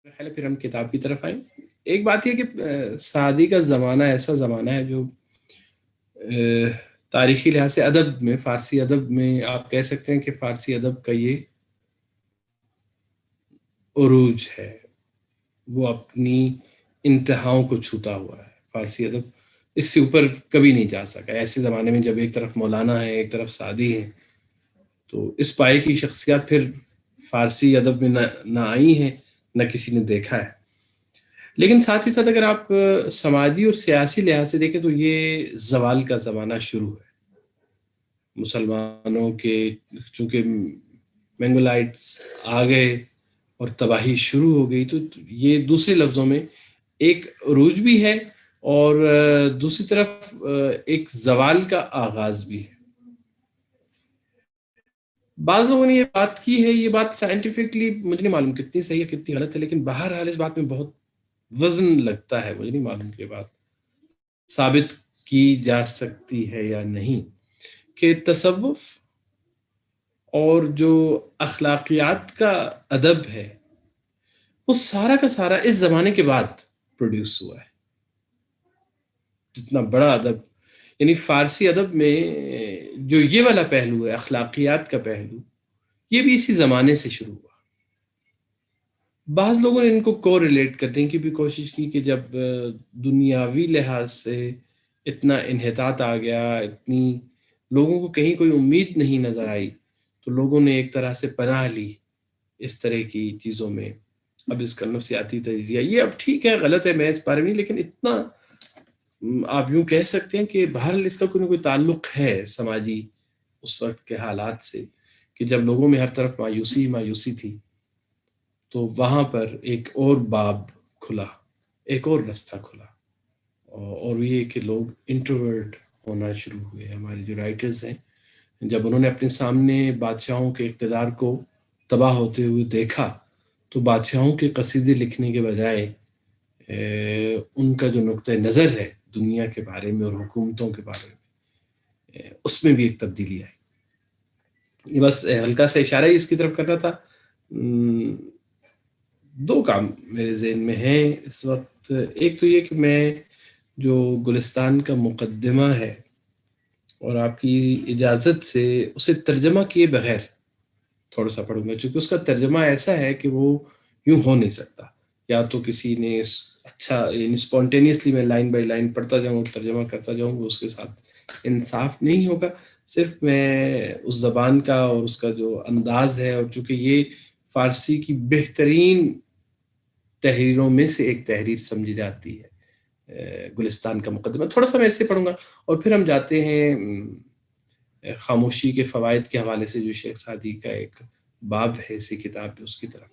خیال ہے پھر ہم کتاب کی طرف آئیں. ایک بات یہ کہ سعدی کا زمانہ ایسا زمانہ ہے جو تاریخی لحاظ سے ادب میں، فارسی ادب میں آپ کہہ سکتے ہیں کہ فارسی ادب کا یہ عروج ہے، وہ اپنی انتہاؤں کو چھوتا ہوا ہے. فارسی ادب اس سے اوپر کبھی نہیں جا سکا. ایسے زمانے میں جب ایک طرف مولانا ہے، ایک طرف سعدی ہے، تو اس پائے کی شخصیات پھر فارسی ادب میں نہ آئی ہیں، نہ کسی نے دیکھا ہے. لیکن ساتھ ہی ساتھ اگر آپ سماجی اور سیاسی لحاظ سے دیکھیں تو یہ زوال کا زمانہ شروع ہے. مسلمانوں کے چونکہ مینگولائٹس آ گئے اور تباہی شروع ہو گئی، تو یہ دوسرے لفظوں میں ایک عروج بھی ہے اور دوسری طرف ایک زوال کا آغاز بھی ہے. بعض لوگوں نے یہ بات کی ہے، یہ بات سائنٹیفکلی مجھے نہیں معلوم کتنی صحیح ہے کتنی غلط ہے، لیکن بہرحال اس بات میں بہت وزن لگتا ہے. مجھے نہیں معلوم کہ بات ثابت کی جا سکتی ہے یا نہیں، کہ تصوف اور جو اخلاقیات کا ادب ہے وہ سارا کا سارا اس زمانے کے بعد پروڈیوس ہوا ہے. جتنا بڑا ادب، یعنی فارسی ادب میں جو یہ والا پہلو ہے، اخلاقیات کا پہلو، یہ بھی اسی زمانے سے شروع ہوا. بعض لوگوں نے ان کو کو ریلیٹ کرنے کی بھی کوشش کی کہ جب دنیاوی لحاظ سے اتنا انحطاط آ گیا، اتنی لوگوں کو کہیں کوئی امید نہیں نظر آئی، تو لوگوں نے ایک طرح سے پناہ لی اس طرح کی چیزوں میں. اب اس کا نفسیاتی تجزیہ یہ اب ٹھیک ہے، غلط ہے، میں اس بارے میں، لیکن اتنا آپ یوں کہہ سکتے ہیں کہ بہرحال اس کا کوئی نہ کوئی تعلق ہے سماجی اس وقت کے حالات سے، کہ جب لوگوں میں ہر طرف مایوسی تھی، تو وہاں پر ایک اور باب کھلا، ایک اور رستہ کھلا، اور یہ کہ لوگ انٹروورٹ ہونا شروع ہوئے. ہمارے جو رائٹرز ہیں، جب انہوں نے اپنے سامنے بادشاہوں کے اقتدار کو تباہ ہوتے ہوئے دیکھا، تو بادشاہوں کے قصیدے لکھنے کے بجائے ان کا جو نقطہ نظر ہے دنیا کے بارے میں اور حکومتوں کے بارے میں، اس میں بھی ایک تبدیلی آئی. یہ بس ہلکا سا اشارہ ہی اس کی طرف کرنا تھا. دو کام میرے ذہن میں ہیں اس وقت. ایک تو یہ کہ میں جو گلستان کا مقدمہ ہے اور آپ کی اجازت سے اسے ترجمہ کیے بغیر تھوڑا سا پڑھوں گا، چونکہ اس کا ترجمہ ایسا ہے کہ وہ یوں ہو نہیں سکتا. یا تو کسی نے اچھا اسپونٹینیسلی میں لائن بائی لائن پڑھتا جاؤں، ترجمہ کرتا جاؤں، اس کے ساتھ انصاف نہیں ہوگا. صرف میں اس زبان کا اور اس کا جو انداز ہے، اور چونکہ یہ فارسی کی بہترین تحریروں میں سے ایک تحریر سمجھی جاتی ہے گلستان کا مقدمہ، تھوڑا سا میں اس سے پڑھوں گا اور پھر ہم جاتے ہیں خاموشی کے فوائد کے حوالے سے جو شیخ سعدی کا ایک باب ہے اسی کتاب پہ، اس کی طرف،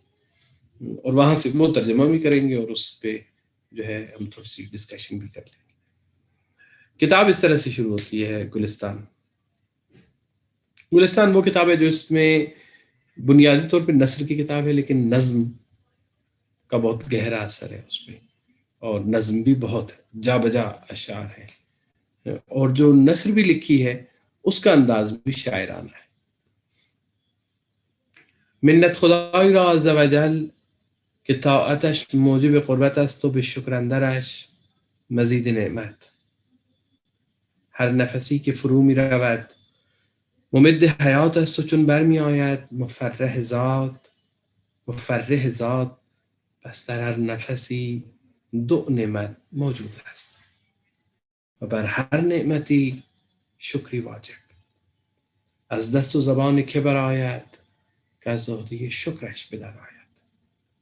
اور وہاں سے وہ ترجمہ بھی کریں گے اور اس پہ جو ہے ہم تھوڑی سی ڈسکشن بھی کر لیں گے. کتاب اس طرح سے شروع ہوتی ہے. گلستان وہ کتاب ہے جو اس میں بنیادی طور پہ نثر کی کتاب ہے، لیکن نظم کا بہت گہرا اثر ہے اس میں، اور نظم بھی بہت جا بجا اشعار ہے، اور جو نثر بھی لکھی ہے اس کا انداز بھی شاعرانہ ہے. منت خدای را عز و جل که طاعتش موجب قربت است و به شکر اندرش مزید نعمت. هر نفسی که فرو می رود ممد حیات است و چون بر می آید مفرح ذات، پس در هر نفسی دو نعمت موجود است و بر هر نعمتی شکری واجب. از دست و زبان که برآید که از عهده شکرش بدر آید.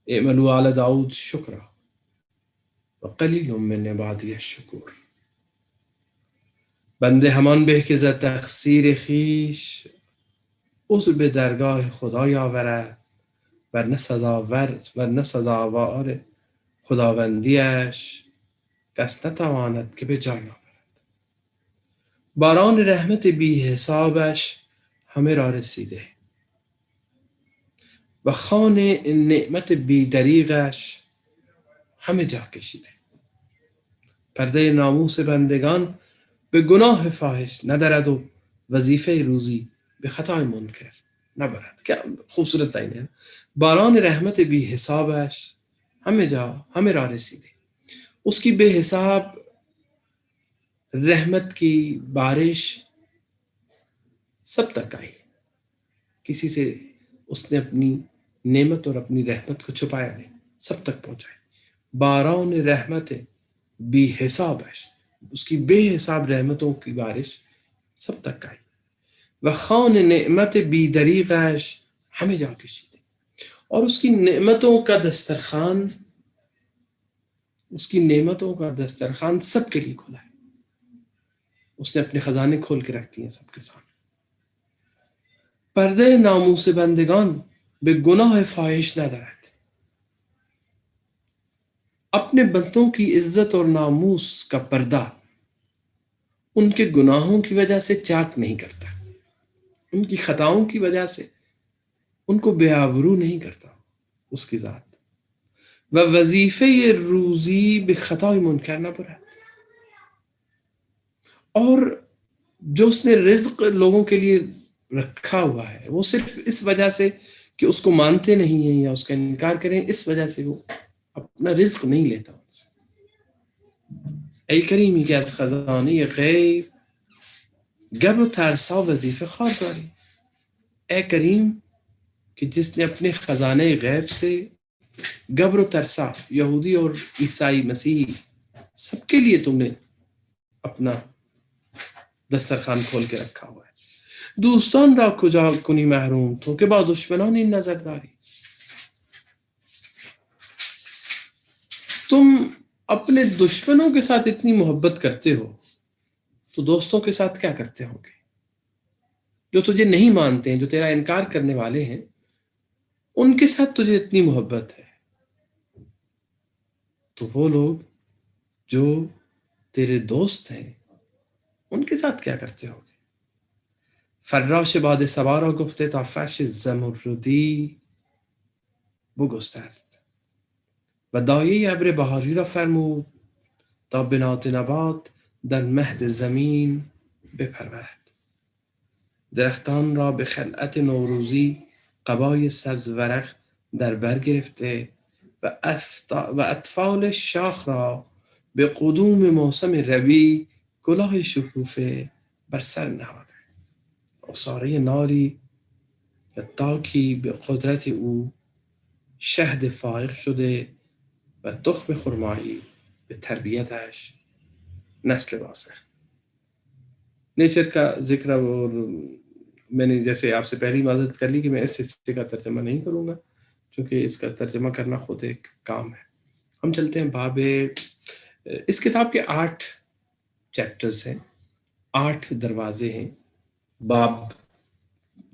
اعملوا آل داود شکرا و قلیل من عبادی الشکور. بنده همان به که ز تقصیر خویش عذر به درگاه خدای آورد، ورنه سزاوار خداوندیش کس نتواند که به جای آورد. باران رحمت بی حسابش همه را رسیده و خوان نعمت بی دریغش همه جا کشیده. پرده ناموس بندگان به گناه فاحش ندرد و وظیفه روزی به خطای منکر نبرد. کیا خوبصورت تعین ہے. باران رحمت بی حسابش ہمیں جا ہمیں راہ رسیدے۔ اس کی بے حساب رحمت کی بارش سب تک آئی، کسی سے اس نے اپنی نعمت اور اپنی رحمت کو چھپایا نہیں، سب تک پہنچائی۔ باران رحمت بے حساب ہے، اس کی بے حساب رحمتوں کی بارش سب تک آئی۔ وخان نعمت بی دریغش، ہمیں جا کشیدے، اور اس کی نعمتوں کا دسترخوان، اس کی نعمتوں کا دسترخوان سب کے لیے کھلا ہے۔ اس نے اپنے خزانے کھول کے رکھ دیے سب کے سامنے۔ پردے ناموس بندگان بے گناہ فاحش نہ درد، اپنے بندوں کی عزت اور ناموس کا پردہ ان کے گناہوں کی وجہ سے چاک نہیں کرتا، ان کی خطاؤں کی وجہ سے ان کو بے آبرو نہیں کرتا اس کی ذات۔ و وظیفے روزی بے خطا منکر نہ برا، اور جو اس نے رزق لوگوں کے لیے رکھا ہوا ہے وہ صرف اس وجہ سے کہ اس کو مانتے نہیں ہیں یا اس کا انکار کریں، اس وجہ سے وہ اپنا رزق نہیں لیتا ان سے۔ ای کریمی که از خزانه غیب گبر و ترسا وظیفه خوار داری، اے کریم کہ جس نے اپنے خزانے غیب سے گبر و ترسا، یہودی اور عیسائی مسیحی سب کے لیے تم نے اپنا دسترخوان کھول کے رکھا ہوا ہے۔ دوستان را کجا کنی محروم تو کہ با دشمنان این نظر داری، تم اپنے دشمنوں کے ساتھ اتنی محبت کرتے ہو تو دوستوں کے ساتھ کیا کرتے ہو گے؟ جو تجھے نہیں مانتے ہیں، جو تیرا انکار کرنے والے ہیں، ان کے ساتھ تجھے اتنی محبت ہے، تو وہ لوگ جو تیرے دوست ہیں ان کے ساتھ کیا کرتے ہو گے؟ فراش باد سوارا گفته تا فرش زمردی بگسترد و دایه ابر بهاری را فرمود تا بنات نبات در مهد زمین بپرورد. درختان را به خلعت نوروزی قبای سبز ورق در بر گرفته و اطفال شاخ را به قدوم موسم ربیع کلاه شکوفه بر سر نهاده. عصاره ناری و تاکی به قدرت او شهد فائق شده و تخم خرمایی به تربیتش نسل واسخ۔ نیچر کا ذکر، اور میں نے جیسے آپ سے پہلی معذرت کر لی کہ میں اس حصے کا ترجمہ نہیں کروں گا کیونکہ اس کا ترجمہ کرنا خود ایک کام ہے۔ ہم چلتے ہیں باب، اس کتاب کے 8 چیپٹرز ہیں، 8 دروازے ہیں۔ باب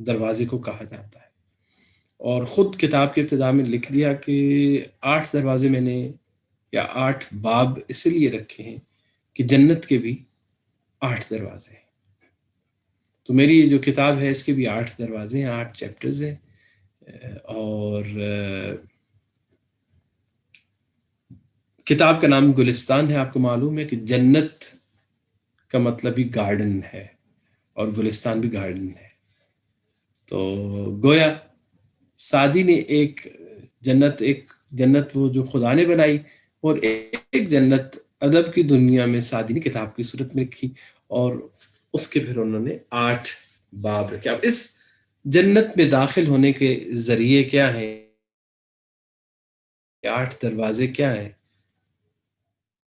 دروازے کو کہا جاتا ہے، اور خود کتاب کی ابتدا میں لکھ دیا کہ 8 دروازے میں نے، یا 8 باب اس لیے رکھے ہیں کہ جنت کے بھی 8 دروازے ہیں۔ تو میری یہ جو کتاب ہے اس کے بھی 8 دروازے ہیں، 8 چیپٹرز ہیں، اور کتاب کا نام گلستان ہے۔ آپ کو معلوم ہے کہ جنت کا مطلب ہی گارڈن ہے، اور گلستان بھی گارڈن ہے۔ تو گویا سعدی نے ایک جنت وہ جو خدا نے بنائی، اور ایک جنت ادب کی دنیا میں سعدی نے کتاب کی صورت میں رکھی، اور اس کے پھر انہوں نے 8 باب رکھے۔ اب اس جنت میں داخل ہونے کے ذریعے کیا ہیں، 8 دروازے کیا ہیں،